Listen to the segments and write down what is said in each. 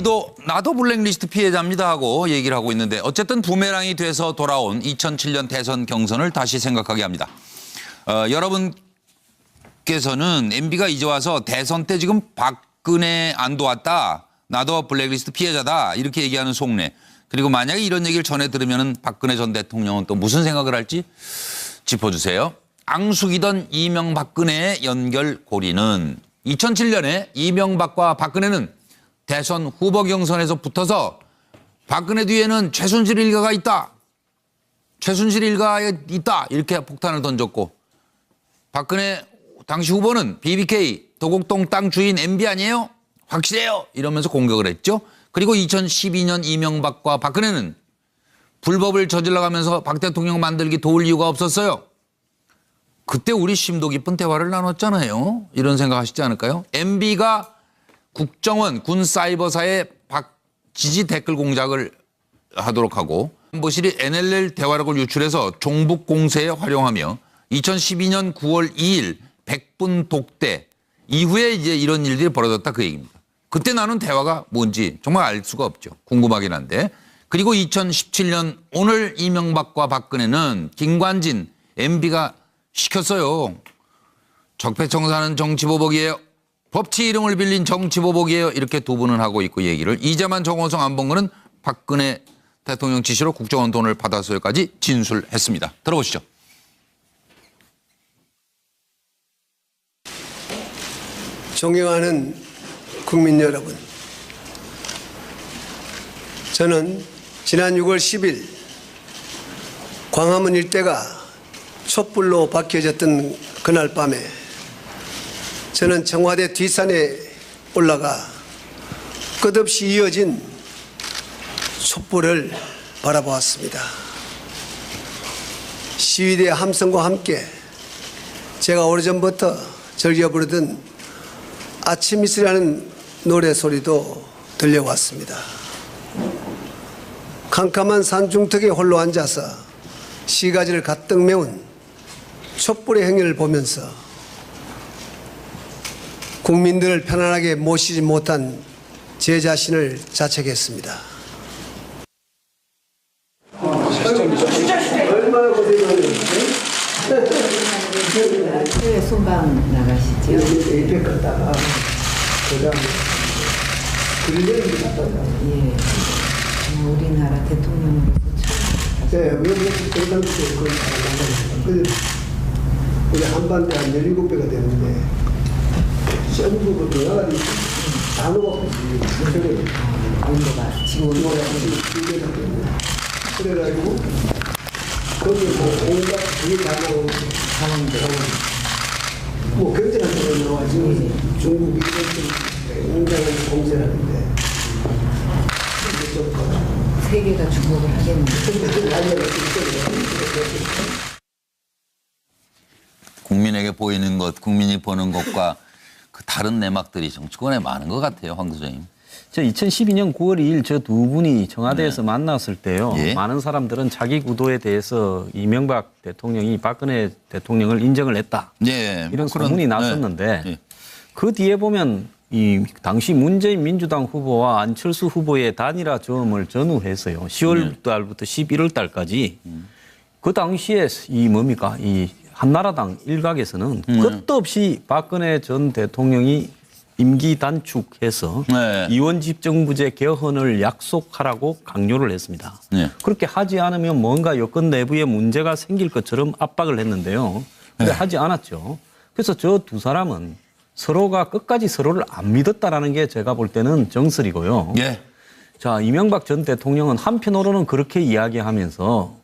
나도 블랙리스트 피해자입니다 하고 얘기를 하고 있는데 어쨌든 부메랑이 돼서 돌아온 2007년 대선 경선을 다시 생각하게 합니다. 여러분께서는 MB가 이제 와서 대선 때 지금 박근혜 안 도왔다. 나도 블랙리스트 피해자다. 이렇게 얘기하는 속내. 그리고 만약에 이런 얘기를 전해 들으면 박근혜 전 대통령은 또 무슨 생각을 할지 짚어주세요. 앙숙이던 이명박근혜의 연결고리는 2007년에 이명박과 박근혜는 대선 후보 경선에서 붙어서 박근혜 뒤에는 최순실 일가가 있다. 최순실 일가에 있다. 이렇게 폭탄을 던졌고 박근혜 당시 후보는 BBK 도곡동 땅 주인 MB 아니에요? 확실해요. 이러면서 공격을 했죠. 그리고 2012년 이명박과 박근혜는 불법을 저질러가면서 박 대통령 만들기 도울 이유가 없었어요. 그때 우리 심도 깊은 대화를 나눴잖아요. 이런 생각하시지 않을까요? MB가 국정원 군사이버사에 지지 댓글 공작을 하도록 하고 안보실이 NLL 대화록을 유출해서 종북 공세에 활용하며 2012년 9월 2일 100분 독대 이후에 이제 이런 일들이 벌어졌다 그 얘기입니다. 그때 나눈 대화가 뭔지 정말 알 수가 없죠. 궁금하긴 한데. 그리고 2017년 오늘 이명박과 박근혜는 김관진 MB가 시켰어요. 적폐청산은 정치보복이에요. 법치 이름을 빌린 정치보복이에요. 이렇게 두 분은 하고 있고 얘기를 이재만 정호성 안봉근은 박근혜 대통령 지시로 국정원 돈을 받아서까지 진술했습니다. 들어보시죠. 존경하는 국민 여러분, 저는 지난 6월 10일 광화문 일대가 촛불로 밝혀졌던 그날 밤에 저는 청와대 뒷산에 올라가 끝없이 이어진 촛불을 바라보았습니다. 시위대 함성과 함께 제가 오래전부터 즐겨 부르던 아침 이슬이라는 노래 소리도 들려왔습니다. 캄캄한 산중턱에 홀로 앉아서 시가지를 가득 메운 촛불의 행렬을 보면서 국민들을 편안하게 모시지 못한 제 자신을 자책했습니다. 얼마나 고생하셨어요? 해외 순방 나가시죠? 에이펙 갔다가 그다음에 그린랜드 갔다가 예. 우리나라 대통령으로서 처음. 네, 외국에서 대상국에 그걸 나가셨어요. 우리 한반도에 한 17배가 되는데 전부 그 동아리 단어가 없이 온도가 지금 온도가 그래가지고 거기 뭐 온갖 그게 다 나오고 강원도 뭐 굉장한 소리 나와가지고 중국 이런 굉장한 공세를 하는데 세계가 주목을 하겠는데 국민에게 보이는 것, 국민이 보는 것과 그 다른 내막들이 정치권에 많은 것 같아요. 황 소장님. 저 2012년 9월 2일 저 두 분이 청와대에서 네. 만났을 때요. 예. 많은 사람들은 자기 구도에 대해서 이명박 대통령이 박근혜 대통령을 인정을 했다. 네. 이런 소문이 났었는데 네. 그 뒤에 보면 이 당시 문재인 민주당 후보와 안철수 후보의 단일화 점을 전후해서요. 10월 달부터 11월 달까지 그 당시에 이 뭡니까? 이 한나라당 일각에서는 끝도 없이 박근혜 전 대통령이 임기 단축해서 네. 이원 집정부제 개헌을 약속하라고 강요를 했습니다. 네. 그렇게 하지 않으면 뭔가 여권 내부에 문제가 생길 것처럼 압박을 했는데요. 근데 하지 않았죠. 그래서 저 두 사람은 서로가 끝까지 서로를 안 믿었다라는 게 제가 볼 때는 정설이고요. 예. 자, 이명박 전 대통령은 한편으로는 그렇게 이야기하면서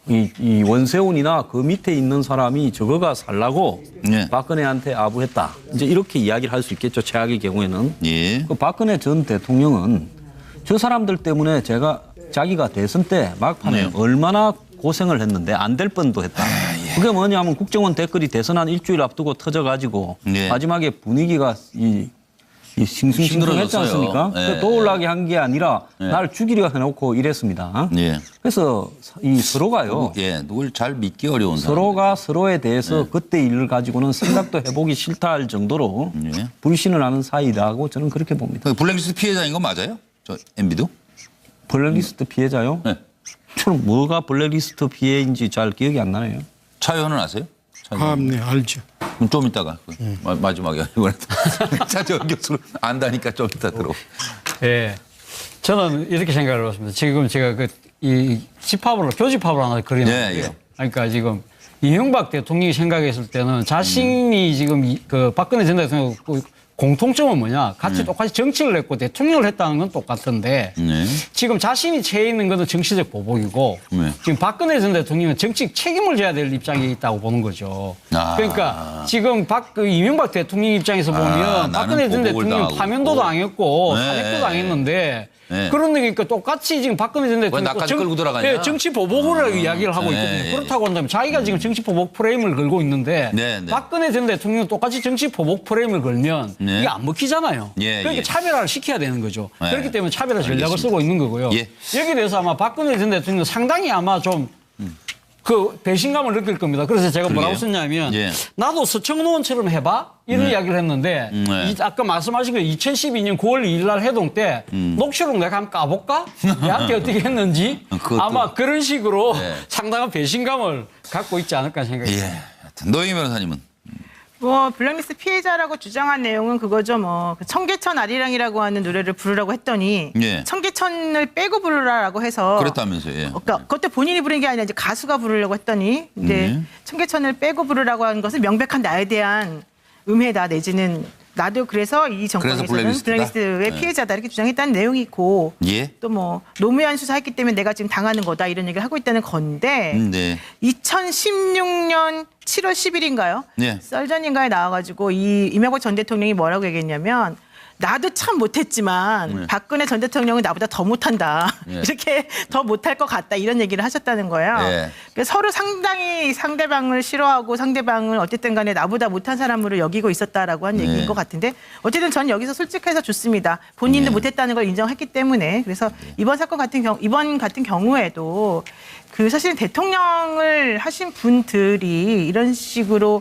이 원세훈이나 그 밑에 있는 사람이 저거가 살라고 예. 박근혜한테 아부했다. 이제 이렇게 이야기를 할 수 있겠죠. 최악의 경우에는. 예. 그 박근혜 전 대통령은 저 사람들 때문에 자기가 대선 때 막판에 네. 얼마나 고생을 했는데 안 될 뻔도 했다. 그게 뭐냐면 국정원 댓글이 대선 한 일주일 앞두고 터져가지고 네. 마지막에 분위기가 이 싱숭생숭했지 않습니까? 네. 떠올라게 한 게 아니라 네. 날 죽이려 해놓고 이랬습니다. 예. 그래서 이 서로가요. 예. 누굴 잘 믿기 어려운 사람. 서로가 서로에 대해서 그때 일을 가지고는 생각도 해보기 싫다 할 정도로 예. 불신을 하는 사이다고 저는 그렇게 봅니다. 블랙리스트 피해자인 건 맞아요? 저 MB도? 블랙리스트 피해자요? 네. 저는 뭐가 블랙리스트 피해인지 잘 기억이 안 나네요. 차 의원은 아세요? 네, 알죠. 그럼 좀 이따가 마지막에 이번에 차재원 교수는 안다니까 좀 이따 들어. 예. 저는 이렇게 생각을 해봤습니다. 지금 제가 이 집합으로, 교집합을 하나 그리는 예, 거예요. 예. 그러니까 지금 이명박 대통령이 생각했을 때는 자신이 지금 그 박근혜 전 대통령 공통점은 뭐냐? 같이 똑같이 정치를 했고 대통령을 했다는 건 똑같은데 네. 지금 자신이 처해 있는 것은 정치적 보복이고 네. 지금 박근혜 전 대통령은 정치 책임을 져야 될 입장에 있다고 보는 거죠. 아. 그러니까 지금 이명박 대통령 입장에서 보면 박근혜 전 대통령 파면도 당했고 네. 사직도 당했는데 네. 그러니까 똑같이 지금 박근혜 전 대통령 나까지 끌고 들어가냐? 예, 정치 보복을 이야기를 하고 네, 있거든요. 네. 그렇다고 한다면 자기가 지금 정치 보복 프레임을 걸고 있는데 네, 네. 박근혜 전 대통령은 똑같이 정치 보복 프레임을 걸면 네. 이게 안 먹히잖아요. 예, 그러니까 예. 차별화를 시켜야 되는 거죠. 네. 그렇기 때문에 차별화 전략을 알겠습니다. 쓰고 있는 거고요. 예. 여기에 대해서 아마 박근혜 전 대통령 상당히 아마 좀 그 배신감을 느낄 겁니다. 그래서 제가 뭐라고 그러게요. 썼냐면 예. 나도 서청노원처럼 해봐 이런 이야기를 했는데 네. 아까 말씀하신 거 2012년 9월 2일 날 해동 때 녹취록 내가 한번 까볼까? 얘한테 어떻게 했는지 그것도- 아마 그런 식으로 네. 상당한 배신감을 갖고 있지 않을까 생각합니다. 예. 하여튼 노영희 변호사님은 뭐 블랙리스트 피해자라고 주장한 내용은 그거죠. 뭐 청계천 아리랑이라고 하는 노래를 부르라고 했더니 예. 청계천을 빼고 부르라고 해서 그랬다면서요. 예. 그러니까 그것도 본인이 부른 게 아니라 이제 가수가 부르려고 했더니 이제 청계천을 빼고 부르라고 하는 것은 명백한 나에 대한 음해다 내지는 나도 그래서 이 정권에서는 블랙리스트다? 블랙리스트의 네. 피해자다 이렇게 주장했다는 내용이 있고 예. 또 뭐 노무현 수사했기 때문에 내가 지금 당하는 거다 이런 얘기를 하고 있다는 건데 네. 2016년 7월 10일인가요? 네. 썰전인가에 나와가지고 이명박 전 대통령이 뭐라고 얘기했냐면 나도 참 못했지만 박근혜 전 대통령은 나보다 더 못한다. 네. 이렇게 더 못할 것 같다. 이런 얘기를 하셨다는 거예요. 네. 그래서 서로 상당히 상대방을 싫어하고 상대방을 어쨌든 간에 나보다 못한 사람으로 여기고 있었다라고 한 얘기인 것 같은데 어쨌든 전 여기서 솔직해서 좋습니다. 본인도 네. 못했다는 걸 인정했기 때문에 그래서 이번 사건 이번 같은 경우에도 그 사실 대통령을 하신 분들이 이런 식으로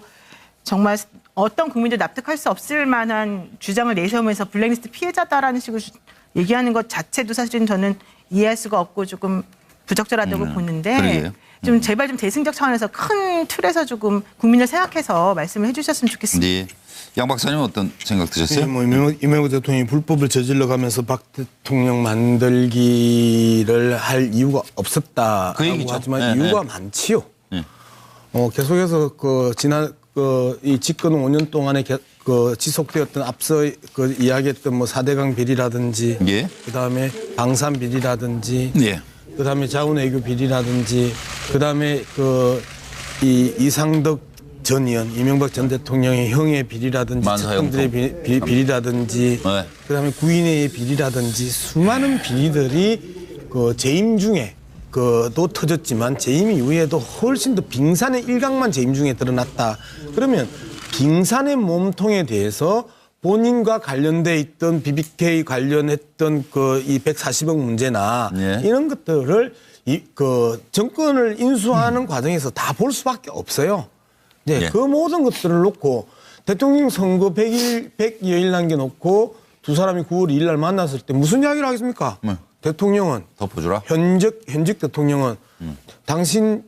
정말 어떤 국민도 납득할 수 없을 만한 주장을 내세우면서 블랙리스트 피해자다라는 식으로 얘기하는 것 자체도 사실은 저는 이해할 수가 없고 조금 부적절하다고 보는데 그러게요. 좀 제발 좀 대승적 차원에서 큰 틀에서 조금 국민을 생각해서 말씀을 해주셨으면 좋겠습니다. 네. 양 박사님 어떤 생각 드셨어요? 뭐 이명박 대통령이 불법을 저질러 가면서 박 대통령 만들기를 할 이유가 없었다라고 그 얘기죠. 하지만 네, 이유가 네. 많지요. 네. 계속해서 이 집권 5년 동안에 지속되었던 앞서 이야기했던 뭐 4대강 비리라든지 예. 그다음에 방산 비리라든지 예. 그다음에 자원외교 비리라든지 그다음에 이상덕 전 의원 이명박 전 대통령의 형의 비리라든지 만사형통. 측근들의 비리라든지 네. 그다음에 구인회의 비리라든지 수많은 비리들이 재임 중에 도 터졌지만 재임 이후에도 훨씬 더 빙산의 일각만 재임 중에 드러났다. 그러면 빙산의 몸통에 대해서 본인과 관련돼 있던 BBK 관련했던 이 140억 문제나 네. 이런 것들을 정권을 인수하는 과정에서 다 볼 수밖에 없어요. 네, 예. 그 모든 것들을 놓고 대통령 선거 100여일 남겨놓고 두 사람이 9월 2일 날 만났을 때 무슨 이야기를 하겠습니까? 네. 대통령은 덮어주라. 현직 대통령은 당신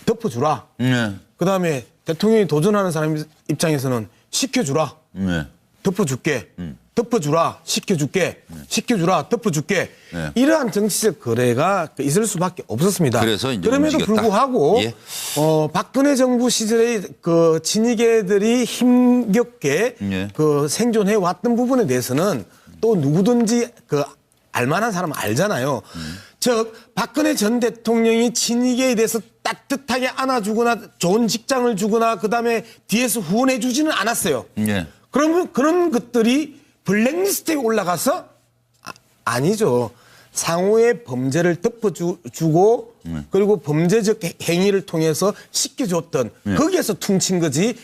덮어주라. 네. 그다음에 대통령이 도전하는 사람 입장에서는 시켜주라. 네. 덮어줄게. 덮어주라. 시켜줄게. 시켜주라. 덮어줄게. 네. 이러한 정치적 거래가 있을 수밖에 없었습니다. 그래서 이제 그럼에도 움직였다. 불구하고 예. 박근혜 정부 시절에 친이계들이 힘겹게 예. 생존해 왔던 부분에 대해서는 또 누구든지 알만한 사람은 알잖아요. 즉 박근혜 전 대통령이 친이계에 대해서 따뜻하게 안아주거나 좋은 직장을 주거나 그다음에 뒤에서 후원해 주지는 않았어요. 예. 그러면 그런 것들이 블랙리스트에 올라가서 아니죠. 상호의 범죄를 덮어주고 그리고 범죄적 행위를 통해서 시켜줬던 거기에서 퉁친 거지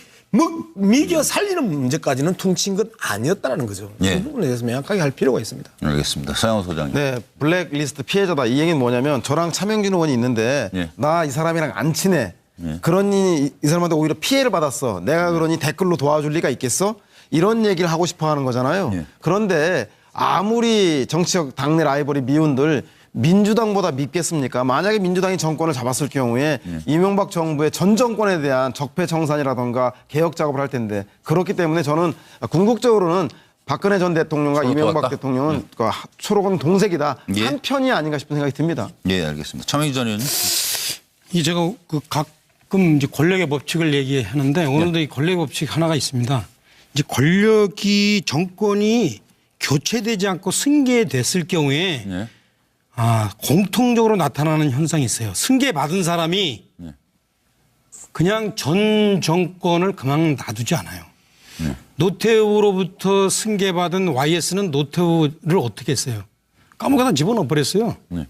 미겨 살리는 문제까지는 퉁친 건 아니었다는 거죠. 예. 그 부분에 대해서 명확하게 할 필요가 있습니다. 알겠습니다. 서영호 소장님. 네, 블랙리스트 피해자다. 이 얘기는 뭐냐면 저랑 차명진 의원이 있는데 예. 나 이 사람이랑 안 친해. 그러니 이 사람한테 오히려 피해를 받았어. 내가 그러니 댓글로 도와줄 리가 있겠어? 이런 얘기를 하고 싶어 하는 거잖아요. 예. 그런데 아무리 정치적 당내 라이벌이 미운들 민주당보다 밉겠습니까? 만약에 민주당이 정권을 잡았을 경우에 이명박 정부의 전 정권에 대한 적폐청산이라던가 개혁 작업을 할 텐데 그렇기 때문에 저는 궁극적으로는 박근혜 전 대통령과 서로 이명박 도왔다? 대통령은 그 초록은 동색이다. 예. 한 편이 아닌가 싶은 생각이 듭니다. 예, 알겠습니다. 차명희 전 의원님. 제가 그 가끔 이제 권력의 법칙을 얘기하는데 오늘도 이 권력의 법칙 하나가 있습니다. 이제 권력이 정권이 교체되지 않고 승계됐을 경우에 예. 공통적으로 나타나는 현상이 있어요. 승계받은 사람이 그냥 전 정권을 그만 놔두지 않아요. 노태우로부터 승계받은 YS는 노태우를 어떻게 했어요? 까먹어다 집어넣어 버렸어요. 네.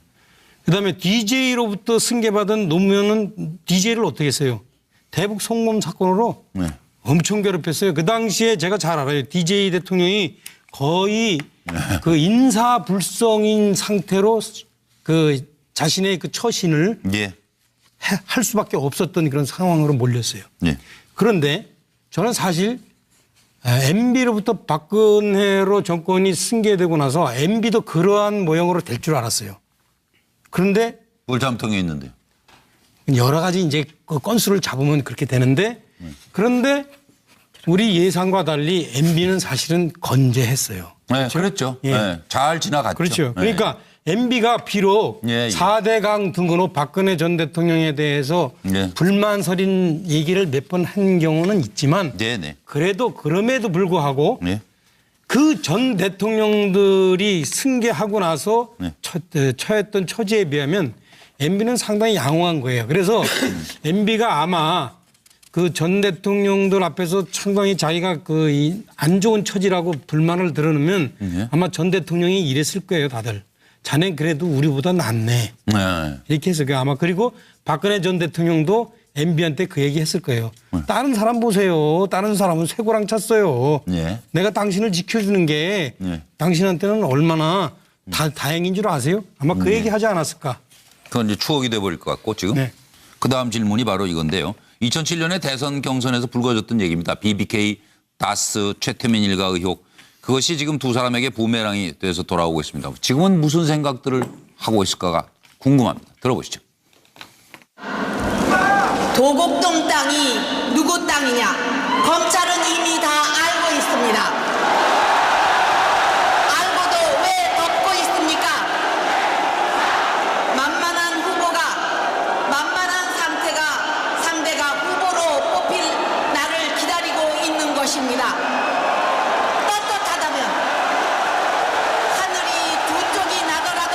그다음에 DJ로부터 승계받은 노무현은 DJ를 어떻게 했어요? 대북 송금 사건으로 네. 엄청 괴롭혔어요. 그 당시에 제가 잘 알아요. DJ 대통령이 거의 그 인사불성인 상태로 그 자신의 그 처신을 예. 할 수밖에 없었던 그런 상황으로 몰렸어요. 예. 그런데 저는 사실 MB로부터 박근혜로 정권이 승계되고 나서 MB도 그러한 모형으로 될 줄 알았어요. 그런데 뭘 잘못한 게 있는데요? 여러 가지 이제 그 건수를 잡으면 그렇게 되는데 그런데 우리 예상과 달리 MB는 사실은 건재했어요. 네, 그랬죠. 예. 네, 잘 지나갔죠. 그렇죠. 네. 그러니까 MB가 비록 예, 예. 4대강 등으로 박근혜 전 대통령에 대해서 예. 불만설인 얘기를 몇 번 한 경우는 있지만 네, 네. 그래도 그럼에도 불구하고 네. 그 전 대통령들이 승계하고 나서 네. 처했던 처지에 비하면 MB는 상당히 양호한 거예요. 그래서 MB가 아마 그 전 대통령들 앞에서 상당히 자기가 그 안 좋은 처지라고 불만을 드러내면 네. 아마 전 대통령이 이랬을 거예요, 다들. 자넨 그래도 우리보다 낫네. 네. 이렇게 해서 아마 그리고 박근혜 전 대통령도 MB한테 그 얘기 했을 거예요. 다른 사람 보세요. 다른 사람은 쇠고랑 찼어요. 예. 내가 당신을 지켜주는 게 예. 당신한테는 얼마나 다행인 줄 아세요? 아마 그 얘기 하지 않았을까. 그건 이제 추억이 돼버릴 것 같고 지금. 네. 그 다음 질문이 바로 이건데요. 2007년에 대선 경선에서 불거졌던 얘기입니다. BBK, 다스, 최태민 일가 의혹. 그것이 지금 두 사람에게 부메랑이 돼서 돌아오고 있습니다. 지금은 무슨 생각들을 하고 있을까가 궁금합니다. 들어보시죠. 도곡동 땅이 누구 땅이냐? 검찰은 이미 다 알고 있습니다. 알고도 왜 덮고 있습니까? 만만한 후보가, 만만한 상대가 후보로 뽑힐 날을 기다리고 있는 것입니다. 떳떳하다면 하늘이 두 쪽이 나더라도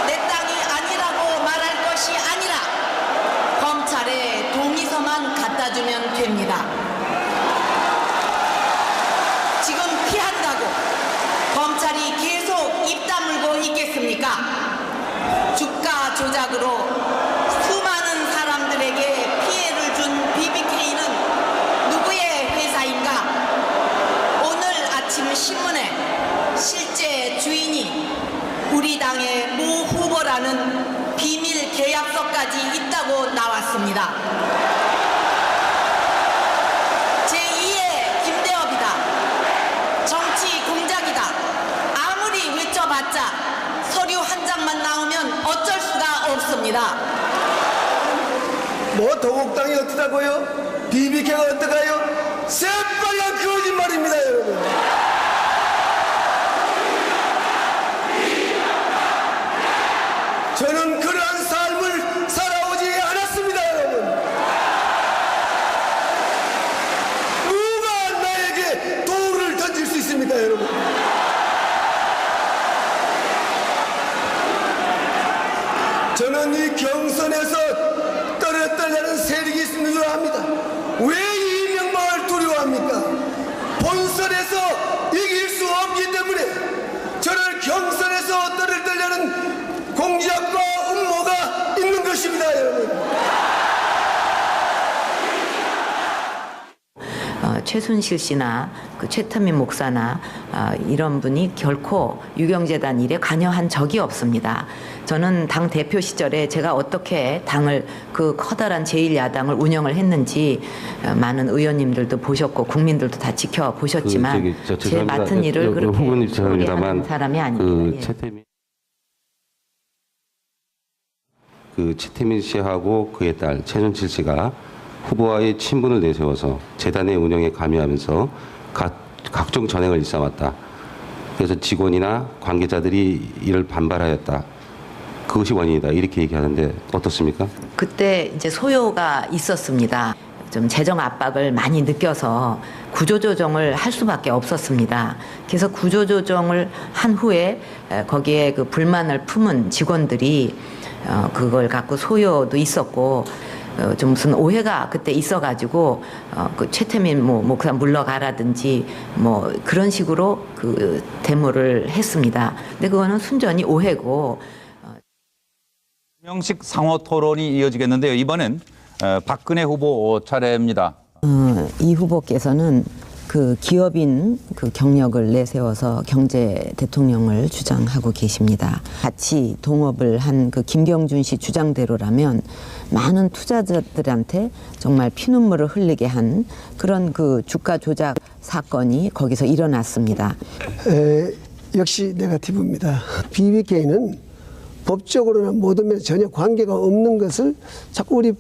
내 땅이 아니라고 말할 것이 아니라 검찰에 동의서만 갖다 주면 됩니다. 지금 피한다고 검찰이 계속 입 다물고 있겠습니까? 주가 조작으로 수많은 사람들에게 피해를 준 BBK는 누구의 회사인가? 오늘 아침 신문에 실제 주인이 우리 당의 모 후보라는 비밀 계약서까지 있다고 나왔습니다. 제2의 김대업이다. 정치 공작이다. 아무리 외쳐봤자 서류 한 장만 나오면 어쩔 수가 없습니다. 뭐 도곡당이 어떠다고요? BBK가 어떠가요? 새빨간 거짓말입니다, 여러분. 저는 그러한 삶을 살아오지 않았습니다, 여러분. 누가 나에게 돌을 던질 수 있습니까, 여러분? 저는 이 경선에서 떨어뜨리는 세력이 있는 줄 압니다. 왜 이명박을 두려워합니까? 본선에서 이길 수 없기 때문에 저를 경선에서 떨어뜨리는 공작과 음모가 있는 것입니다, 여러분. 최순실 씨나 그 최태민 목사나 이런 분이 결코 유경재단 일에 관여한 적이 없습니다. 저는 당 대표 시절에 제가 어떻게 당을 그 커다란 제1야당을 운영을 했는지 많은 의원님들도 보셨고 국민들도 다 지켜보셨지만 제 맡은 일을 그렇게 소홀히 하는 사람이 아닙니다. 최태민 씨하고 그의 딸 최순실 씨가 후보와의 친분을 내세워서 재단의 운영에 관여하면서 각종 전횡을 일삼았다. 그래서 직원이나 관계자들이 이를 반발하였다. 그것이 원인이다. 이렇게 얘기하는데 어떻습니까? 그때 이제 소요가 있었습니다. 좀 재정 압박을 많이 느껴서 구조조정을 할 수밖에 없었습니다. 그래서 구조조정을 한 후에 거기에 그 불만을 품은 직원들이 그걸 갖고 소요도 있었고 좀 무슨 오해가 그때 있어가지고 그 최태민 목사 물러가라든지 뭐 그런 식으로 그 데모를 했습니다. 근데 그거는 순전히 오해고. 명식 상호 토론이 이어지겠는데요. 이번엔 박근혜 후보 차례입니다. 이 후보께서는 그 기업인 그 경력을 내세워서 경제 대통령을 주장하고 계십니다. 같이 동업을 한 그 김경준 씨 주장대로라면 많은 투자자들한테 정말 피눈물을 흘리게 한 그런 그 주가 조작 사건이 거기서 일어났습니다. 역시 네거티브입니다. BBK는 법적으로나 모든 면에서 전혀 관계가 없는 것을 자꾸 우리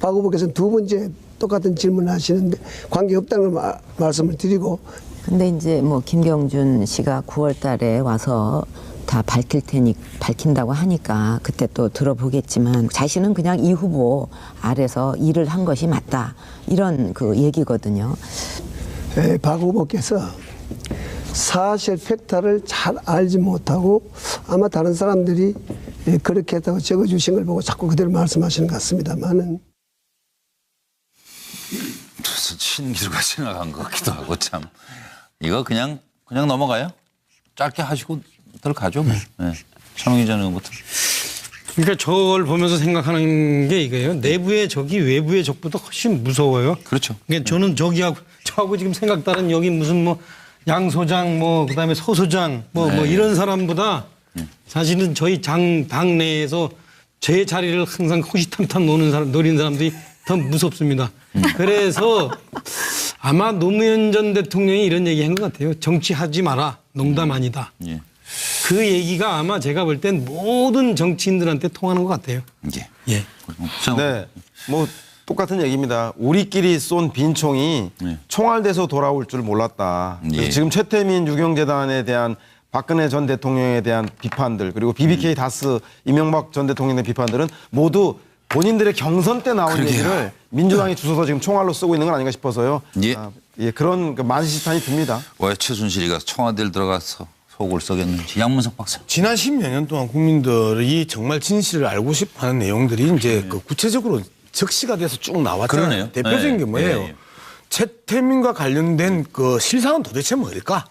박 후보께서는 두 번째 똑같은 질문을 하시는데 관계없다는 걸 말씀을 드리고. 근데 이제 뭐 김경준 씨가 9월 달에 와서 다 밝힌다고 하니까 그때 또 들어보겠지만 자신은 그냥 이 후보 아래서 일을 한 것이 맞다. 이런 그 얘기거든요. 박 후보께서 사실 팩트를 잘 알지 못하고 아마 다른 사람들이 그렇게 했다고 적어주신 걸 보고 자꾸 그대로 말씀하시는 것 같습니다만은. 무슨 신기루가 지나간 것 같기도 하고 참. 이거 그냥 넘어가요? 짧게 하시고 들어가죠. 뭐. 네. 천홍희 전 의원부터. 그러니까 저걸 보면서 생각하는 게 이거예요. 내부의 적이 외부의 적보다 훨씬 무서워요. 그렇죠. 그러니까 저는 저하고 지금 생각 다른 여기 무슨 뭐 양 소장 그다음에 서 소장 뭐 이런 사람보다 사실은 저희 당 내에서 제 자리를 항상 호시탐탐 노리는 사람들이 더 무섭습니다. 그래서 아마 노무현 전 대통령이 이런 얘기 한 것 같아요. 정치하지 마라. 농담 아니다. 예. 그 얘기가 아마 제가 볼 땐 모든 정치인들한테 통하는 것 같아요. 예. 예. 네, 뭐 똑같은 얘기입니다. 우리끼리 쏜 빈총이 총알돼서 돌아올 줄 몰랐다. 그래서 지금 최태민 유경재단에 대한 박근혜 전 대통령에 대한 비판들 그리고 BBK 다스 이명박 전 대통령의 비판들은 모두 본인들의 경선 때 나온 얘기를 민주당이 주워서 지금 총알로 쓰고 있는 건 아닌가 싶어서요. 그런 만시지탄이 듭니다. 왜 최순실이가 청와대를 들어가서 속을 썩였는지 양문석 박사. 지난 10여 년 동안 국민들이 정말 진실을 알고 싶어하는 내용들이 이제 그 구체적으로 적시가 돼서 쭉 나왔잖아요. 그러네요. 대표적인 게 뭐예요? 최태민과 관련된 그 실상은 도대체 뭘까?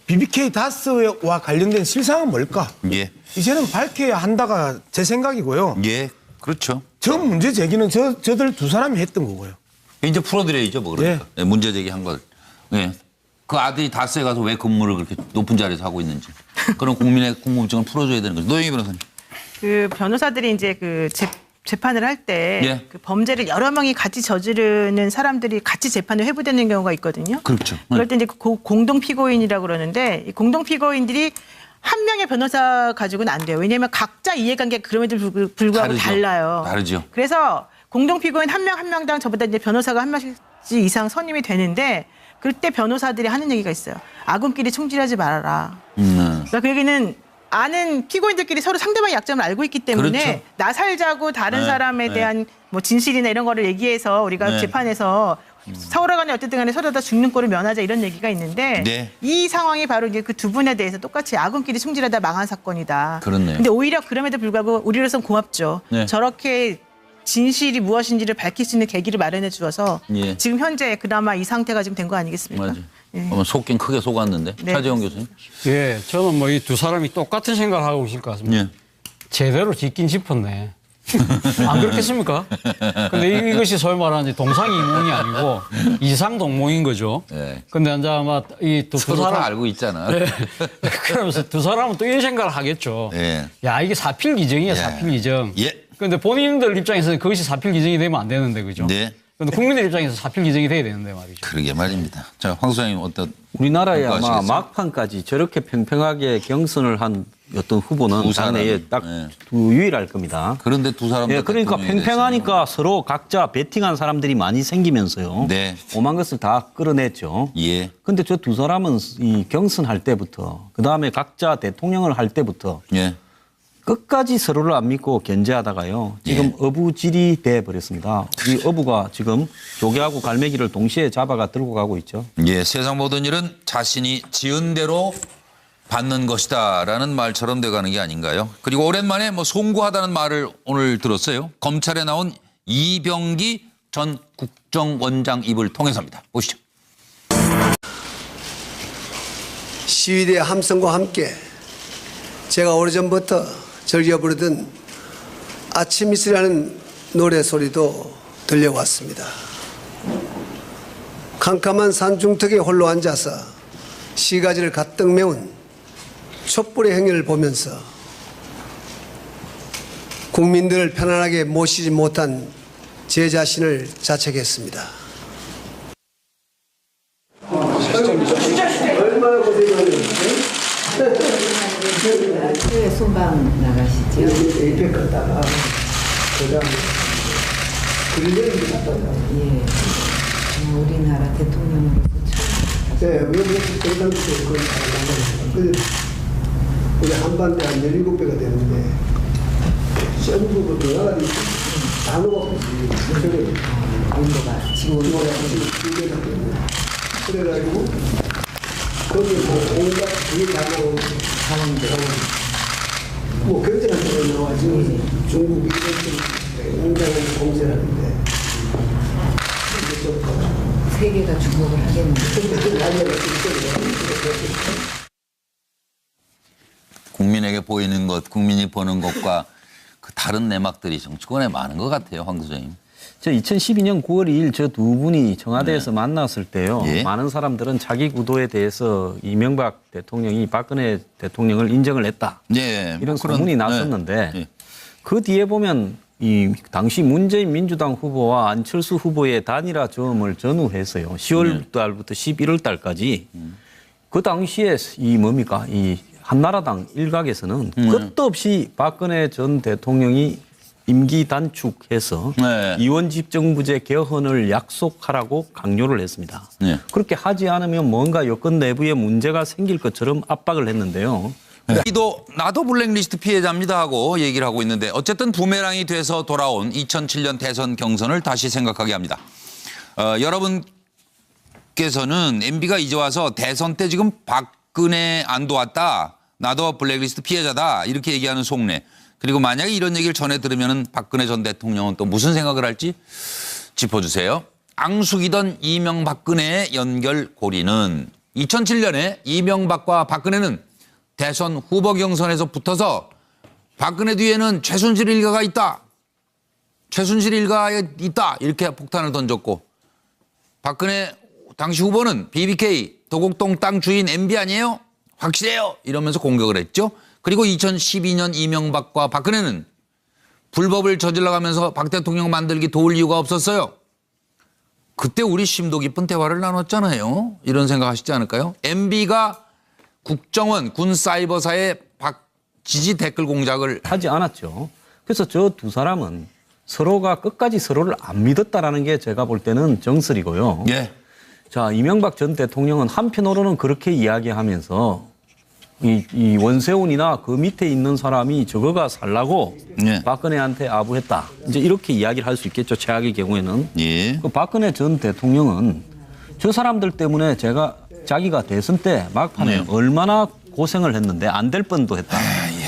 BBK 다스와 관련된 실상은 뭘까? 이제는 밝혀야 한다가 제 생각이고요. 그렇죠. 저 문제 제기는 저들 두 사람이 했던 거고요. 이제 풀어드려야죠, 뭐 그러니까. 문제 제기한 걸. 그 아들이 다스에 가서 왜 근무를 그렇게 높은 자리에서 하고 있는지. 그런 국민의 궁금증을 풀어줘야 되는 거죠. 노영희 변호사님. 그 변호사들이 이제 그 재판을 할 때 그 범죄를 여러 명이 같이 저지르는 사람들이 같이 재판에 회부되는 경우가 있거든요. 그렇죠. 그럴 때 이제 공동 피고인이라고 그러는데 이 공동 피고인들이 한 명의 변호사 가지고는 안 돼요. 왜냐하면 각자 이해관계가 그럼에도 불구하고 달라요. 다르죠. 그래서 공동 피고인 한 명당 저보다 이제 변호사가 한 명씩 이상 선임이 되는데 그때 변호사들이 하는 얘기가 있어요. 아군끼리 총질하지 말아라. 그러니까 그 얘기는 아는 피고인들끼리 서로 상대방의 약점을 알고 있기 때문에 그렇죠. 나 살자고 다른 사람에 대한 뭐 진실이나 이런 거를 얘기해서 우리가 재판에서 서로 간에 어쨌든 간에 서로 다 죽는 꼴을 면하자 이런 얘기가 있는데 이 상황이 바로 이제 그 두 분에 대해서 똑같이 아군끼리 총질하다 망한 사건이다. 그렇네요. 근데 오히려 그럼에도 불구하고 우리로서는 고맙죠. 저렇게 진실이 무엇인지를 밝힐 수 있는 계기를 마련해 주어서 지금 현재 그나마 이 상태가 지금 된 거 아니겠습니까? 맞아요. 속긴 크게 속았는데. 차재원 교수님. 저는 뭐 이 두 사람이 똑같은 생각을 하고 있을 것 같습니다. 제대로 짚긴 짚었네. 안 그렇겠습니까? 근데 이것이 소위 말하는 동상이몽이 아니고 이상동몽인 거죠. 네. 근데 이제 아마 이 두 서로 사람 다 알고 있잖아. 네. 그러면서 두 사람은 또 이런 생각을 하겠죠. 네. 야, 이게 사필기정이야, 예. 사필기정. 예. 근데 본인들 입장에서는 그것이 사필기정이 되면 안 되는데, 그죠? 네. 근데 국민들 입장에서 사필기정이 돼야 되는데 말이죠. 그러게 말입니다. 자, 황 소장님 어떤 우리나라에 아마 평가하시겠어요? 막판까지 저렇게 평평하게 경선을 한 어떤 후보는 두 사람이. 당내에 딱 네. 유일할 겁니다. 그런데 두 사람 예, 그러니까 대통령이 평평하니까 서로 각자 베팅한 사람들이 많이 생기면서요. 네. 오만 것을 다 끌어냈죠. 예. 근데 저 두 사람은 이 경선할 때부터 그다음에 각자 대통령을 할 때부터 예. 끝까지 서로를 안 믿고 견제하다가요. 지금 예. 어부질이 돼 버렸습니다. 이 어부가 지금 조개하고 갈매기를 동시에 잡아가 들고 가고 있죠. 예, 세상 모든 일은 자신이 지은 대로 받는 것이다라는 말처럼 돼가는 게 아닌가요? 그리고 오랜만에 뭐 송구하다는 말을 오늘 들었어요. 검찰에 나온 이병기 전 국정원장 입을 통해서입니다. 보시죠. 시위대 함성과 함께 제가 오래전부터 즐겨 부르던 아침 이슬이라는 노래 소리도 들려왔습니다. 캄캄한 산중턱에 홀로 앉아서 시가지를 가득 메운 촛불의 행렬을 보면서 국민들을 편안하게 모시지 못한 제 자신을 자책했습니다. 얼마나 고생하는지. 해외 순방 나가시죠? 에이펙 갔다가 그다음 그린랜드 갔다가 예. 우리나라 대통령으로서 처음. 네, 그 당시에 그걸 나가셨어요. 우리 한반도에 한 17배가 되는데 전부 그 나라들이 단어가 없이 온도가 지금 온도가 그래가지고 거기 뭐 온갖 그게 다 나오고 뭐 경제란 데가 나와가지고 중국 이런 굉장히 공세를 하는데 세계가 주목을 하겠는데. 국민에게 보이는 것, 국민이 보는 것과 그 다른 내막들이 정치권에 많은 것 같아요, 황 소장님. 저 2012년 9월 2일 저 두 분이 청와대에서 만났을 때요. 예. 많은 사람들은 자기 구도에 대해서 이명박 대통령이 박근혜 대통령을 인정을 했다. 예. 이런 그런- 소문이 났었는데 예. 그 뒤에 보면 이 당시 문재인 민주당 후보와 안철수 후보의 단일화 점을 전후해서요. 10월 달부터 11월 달까지 그 당시에 이 뭡니까? 이 한나라당 일각에서는 끝도 없이 박근혜 전 대통령이 임기 단축해서 네. 이원 집정부제 개헌을 약속하라고 강요를 했습니다. 네. 그렇게 하지 않으면 뭔가 여권 내부에 문제가 생길 것처럼 압박을 했는데요. 나도 블랙리스트 피해자입니다 하고 얘기를 하고 있는데 어쨌든 부메랑이 돼서 돌아온 2007년 대선 경선을 다시 생각하게 합니다. 여러분께서는 MB가 이제 와서 대선 때 지금 박근혜 안 도왔다. 나도 블랙리스트 피해자다. 이렇게 얘기하는 속내. 그리고 만약에 이런 얘기를 전해 들으면 박근혜 전 대통령은 또 무슨 생각을 할지 짚어주세요. 앙숙이던 이명박근혜의 연결고리는 2007년에 이명박과 박근혜는 대선 후보 경선에서 붙어서 박근혜 뒤에는 최순실 일가가 있다. 최순실 일가에 있다. 이렇게 폭탄을 던졌고 박근혜 당시 후보는 BBK 도곡동 땅 주인 MB 아니에요? 확실해요. 이러면서 공격을 했죠. 그리고 2012년 이명박과 박근혜는 불법을 저질러가면서 박 대통령 만들기 도울 이유가 없었어요. 그때 우리 심도 깊은 대화를 나눴잖아요. 이런 생각하시지 않을까요? MB가 국정원 군사이버사의 지지 댓글 공작을 하지 않았죠. 그래서 저 두 사람은 서로가 끝까지 서로를 안 믿었다라는 게 제가 볼 때는 정설이고요. 예. 자, 이명박 전 대통령은 한편으로는 그렇게 이야기하면서 이 원세훈이나 그 밑에 있는 사람이 저거가 살라고 예. 박근혜한테 아부했다. 이제 이렇게 이야기를 할 수 있겠죠. 최악의 경우에는. 예. 그 박근혜 전 대통령은 저 사람들 때문에 자기가 대선 때 막판에 얼마나 고생을 했는데 안 될 뻔도 했다.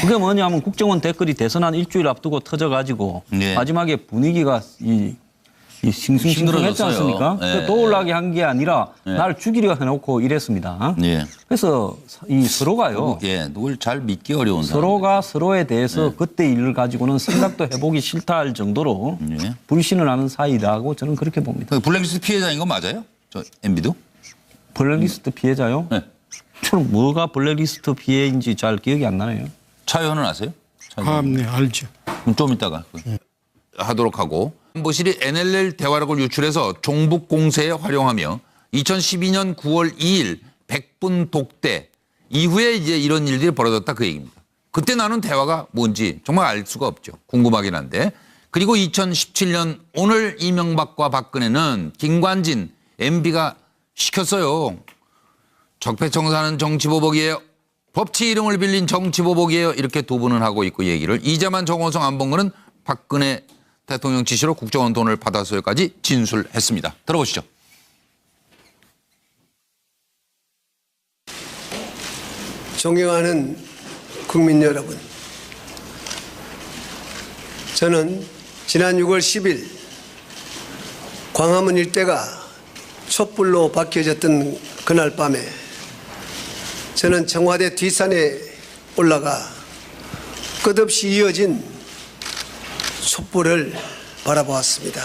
그게 뭐냐면 국정원 댓글이 대선 한 일주일 앞두고 터져가지고 네. 마지막에 분위기가 싱숭생숭했지 않습니까? 예. 떠올라게 한 게 아니라 예. 날 죽이려 해놓고 이랬습니다. 예. 그래서 이 서로가요. 예, 누굴 잘 믿기 어려운 사람. 서로가 서로에 대해서 그때 일을 가지고는 생각도 해보기 싫다 할 정도로 예. 불신을 하는 사이다고 저는 그렇게 봅니다. 블랙리스트 피해자인 건 맞아요? 저 MB도? 블랙리스트 피해자요? 네. 저는 뭐가 블랙리스트 피해인지 잘 기억이 안 나네요. 차 의원은 아세요? 네, 알죠. 그럼 좀 이따가 하도록 하고, 안보실이 NLL 대화록을 유출해서 종북 공세에 활용하며 2012년 9월 2일 100분 독대 이후에 이제 이런 일들이 벌어졌다 그 얘기입니다. 그때 나눈 대화가 뭔지 정말 알 수가 없죠. 궁금하긴 한데. 그리고 2017년 오늘 이명박과 박근혜는 김관진 MB가 시켰어요. 적폐청산은 정치보복이에요. 법치 이름을 빌린 정치보복이에요. 이렇게 두 분은 하고 있고 얘기를. 이재만 정호성 안봉근은 박근혜 대통령 지시로 국정원 돈을 받아서까지 진술했습니다. 들어보시죠. 존경하는 국민 여러분, 저는 지난 6월 10일 광화문 일대가 촛불로 밝혀졌던 그날 밤에 저는 청와대 뒷산에 올라가 끝없이 이어진 촛불을 바라보았습니다.